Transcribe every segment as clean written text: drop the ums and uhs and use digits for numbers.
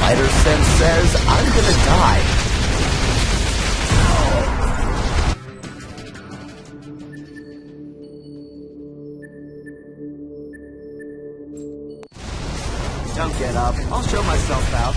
spider sense says I'm gonna die. Don't get up. I'll show myself out.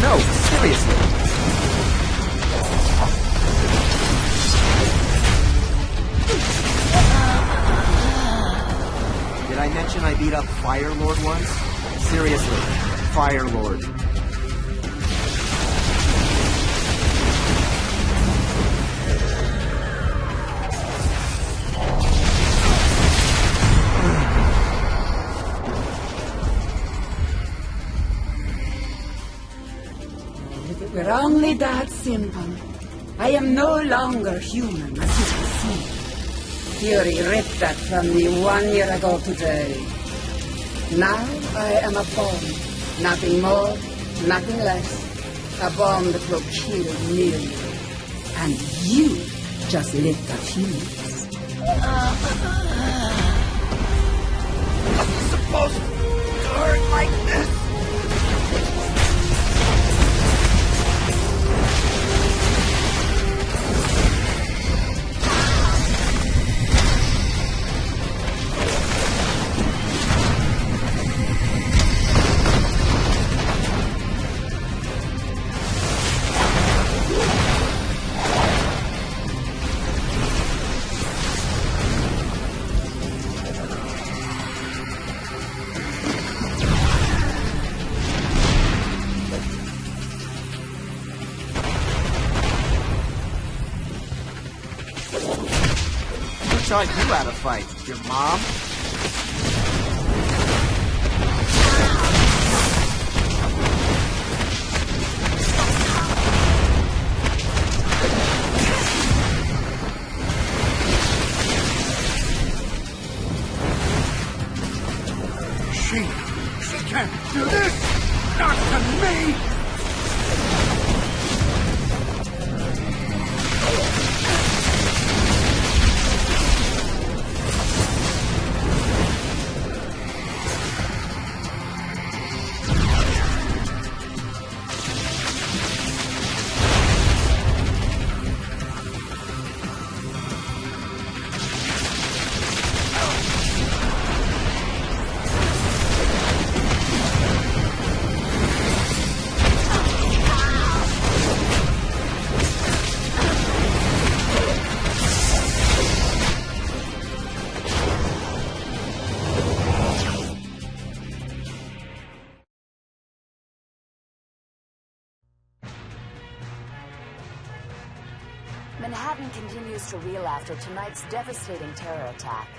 No, seriously. Did I mention I beat up Fire Lord once? Seriously, Fire Lord. We're only that simple. I am no longer human, as you can see. Fury ripped that from me 1 year ago today. Now I am a bomb. Nothing more, nothing less. A bomb that will kill millions. And you just lit the fuse. Are you supposed to hurt like this? Taught you how to fight, your mom? She can't do this! Not to me! Manhattan continues to reel after tonight's devastating terror attack.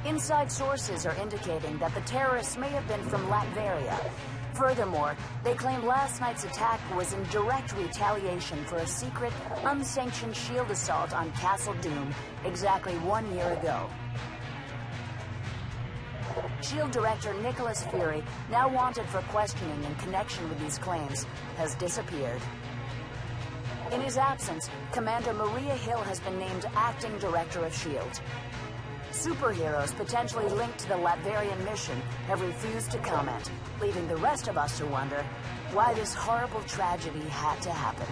Inside sources are indicating that the terrorists may have been from Latveria. Furthermore, they claim last night's attack was in direct retaliation for a secret, unsanctioned shield assault on Castle Doom exactly 1 year ago. SHIELD Director Nicholas Fury, now wanted for questioning in connection with these claims, has disappeared. In his absence, Commander Maria Hill has been named Acting Director of SHIELD. Superheroes potentially linked to the Latverian mission have refused to comment, leaving the rest of us to wonder why this horrible tragedy had to happen.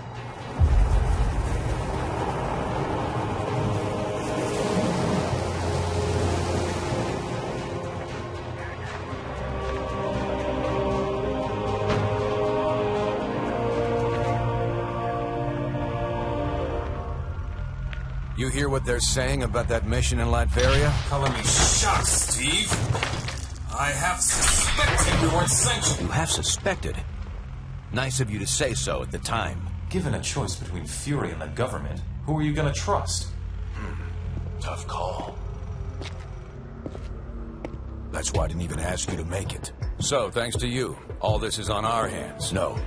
You hear what they're saying about that mission in Latveria? Color me shocked, Steve. I have suspected you weren't sanctioned. You have suspected? Nice of you to say so at the time. Given a choice between Fury and the government, who are you gonna trust? Tough call. That's why I didn't even ask you to make it. So, thanks to you, all this is on our hands. No,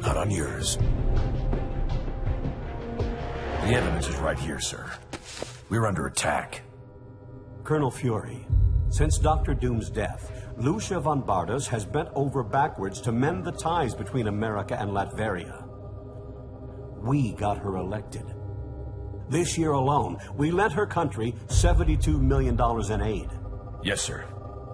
not on yours. The evidence is right here, sir. We're under attack. Colonel Fury, since Dr. Doom's death, Lucia von Bardas has bent over backwards to mend the ties between America and Latveria. We got her elected. This year alone, we lent her country $72 million in aid. Yes, sir.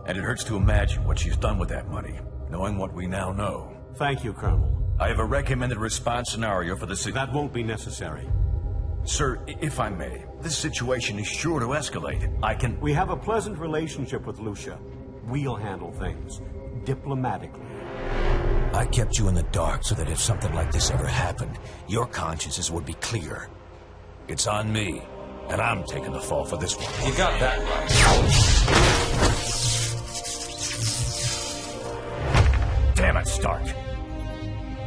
And it hurts to imagine what she's done with that money, knowing what we now know. Thank you, Colonel. I have a recommended response scenario for the That won't be necessary. Sir, if I may, this situation is sure to escalate. We have a pleasant relationship with Lucia. We'll handle things diplomatically. I kept you in the dark so that if something like this ever happened, your consciences would be clear. It's on me, and I'm taking the fall for this one. You got that right. Damn it, Stark.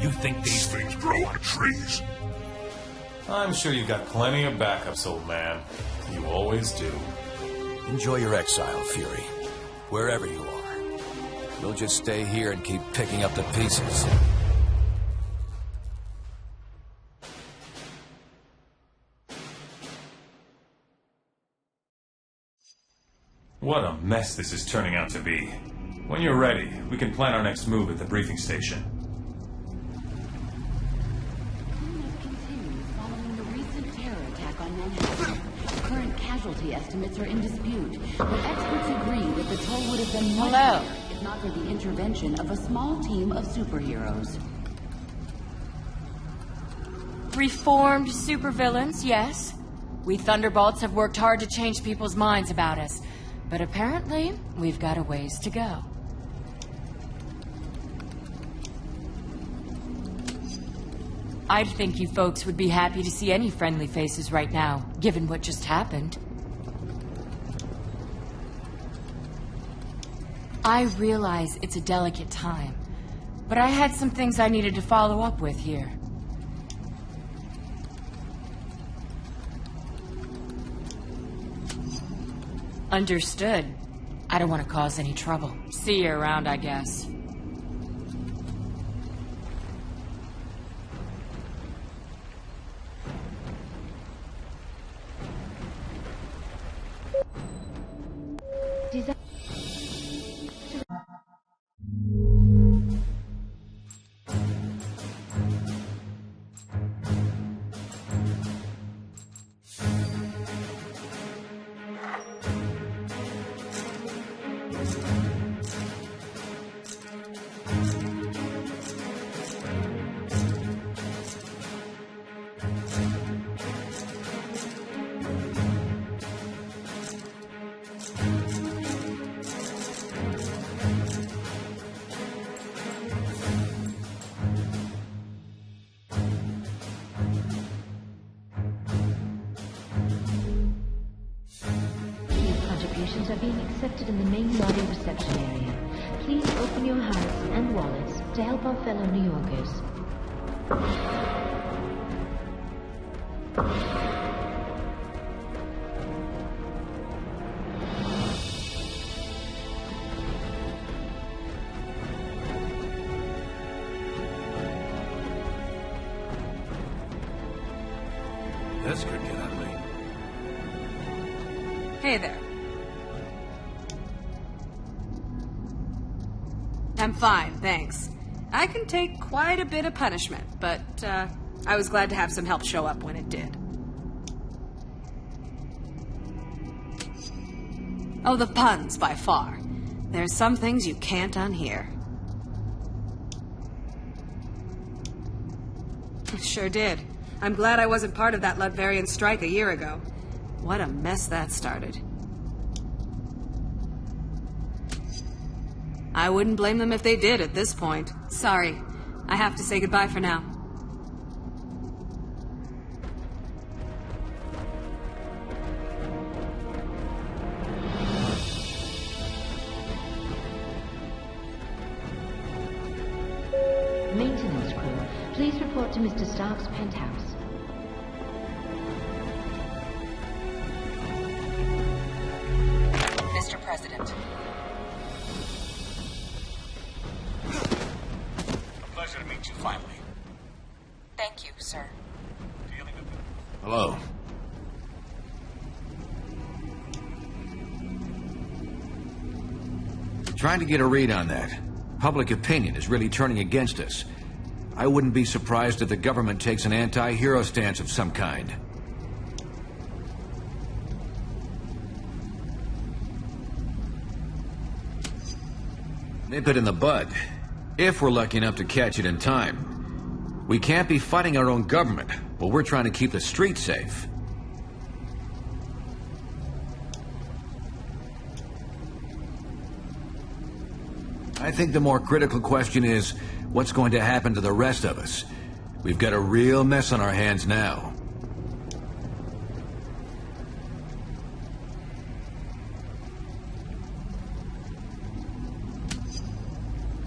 You think these things grow on trees? I'm sure you've got plenty of backups, old man. You always do. Enjoy your exile, Fury. Wherever you are. We'll just stay here and keep picking up the pieces. What a mess this is turning out to be. When you're ready, we can plan our next move at the briefing station. Continues following the recent terror attack on Manhattan. Current casualty estimates are in dispute, but experts agree that the toll would have been much higher if not for the intervention of a small team of superheroes. Reformed supervillains, yes. We Thunderbolts have worked hard to change people's minds about us, but apparently we've got a ways to go. I'd think you folks would be happy to see any friendly faces right now, given what just happened. I realize it's a delicate time, but I had some things I needed to follow up with here. Understood. I don't want to cause any trouble. See you around, I guess. Contributions are being accepted in the main lobby reception area. Please open your hearts and wallets to help our fellow New Yorkers. This could get ugly. Hey there. I'm fine, thanks. I can take quite a bit of punishment, but I was glad to have some help show up when it did. Oh, the puns, by far. There's some things you can't unhear. Sure did. I'm glad I wasn't part of that Latvian strike a year ago. What a mess that started. I wouldn't blame them if they did at this point. Sorry. I have to say goodbye for now. maintenance crew, please report to Mr. Stark's penthouse. Mr. President. Pleasure to meet you finally. Thank you, sir. Hello. Trying to get a read on that. Public opinion is really turning against us. I wouldn't be surprised if the government takes an anti-hero stance of some kind. Nip it in the bud, if we're lucky enough to catch it in time. We can't be fighting our own government while we're trying to keep the streets safe. I think the more critical question is, what's going to happen to the rest of us? We've got a real mess on our hands now.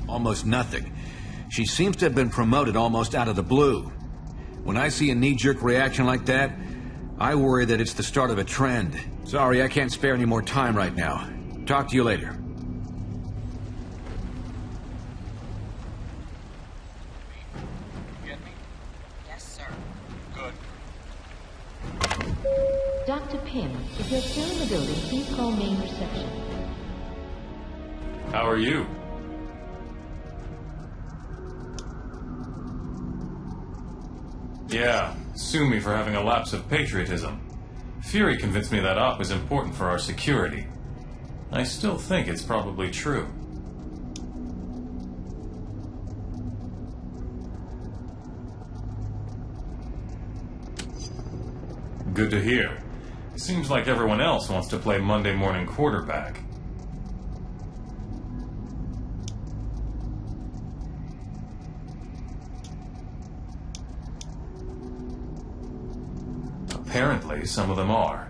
Almost nothing. She seems to have been promoted almost out of the blue. When I see a knee-jerk reaction like that, I worry that it's the start of a trend. Sorry, I can't spare any more time right now. Talk to you later. Dr. Pym, if you're still in the building, please call main reception. How are you? Yeah, sue me for having a lapse of patriotism. Fury convinced me that op is important for our security. I still think it's probably true. Good to hear. Seems like everyone else wants to play Monday morning quarterback. Apparently, some of them are.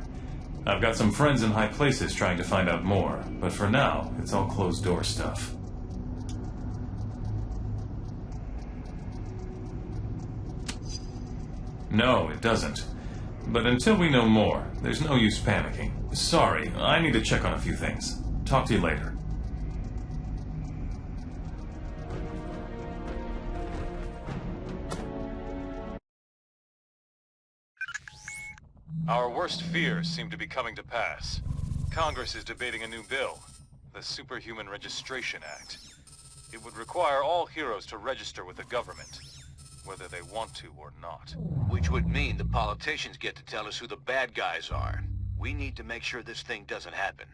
I've got some friends in high places trying to find out more, but for now, it's all closed-door stuff. No, it doesn't. But until we know more, there's no use panicking. Sorry, I need to check on a few things. Talk to you later. Our worst fears seem to be coming to pass. Congress is debating a new bill, the Superhuman Registration Act. It would require all heroes to register with the government, whether they want to or not. Which would mean the politicians get to tell us who the bad guys are. We need to make sure this thing doesn't happen.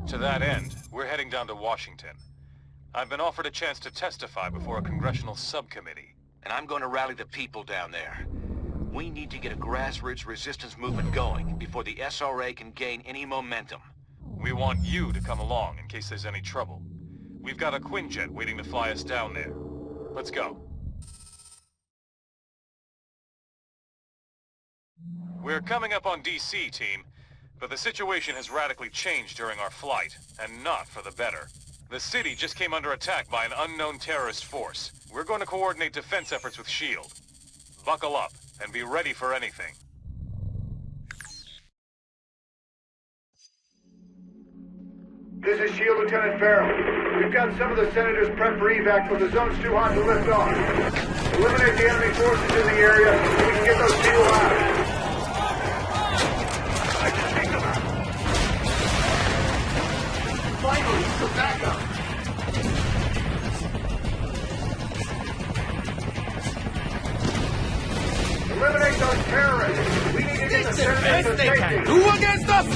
To that end, we're heading down to Washington. I've been offered a chance to testify before a congressional subcommittee. And I'm going to rally the people down there. We need to get a grassroots resistance movement going before the SRA can gain any momentum. We want you to come along in case there's any trouble. We've got a Quinjet waiting to fly us down there. Let's go. We're coming up on DC, team, but the situation has radically changed during our flight, and not for the better. The city just came under attack by an unknown terrorist force. We're going to coordinate defense efforts with S.H.I.E.L.D. Buckle up, and be ready for anything. This is S.H.I.E.L.D. Lieutenant Farrell. We've got some of the senators prepped for evac, but the zone's too hot to lift off. Eliminate the enemy forces in the area so we can get those SEAL out. I can take them out. Finally, the backup. Eliminate those terrorists. We need to get the senators to safety. Who against us?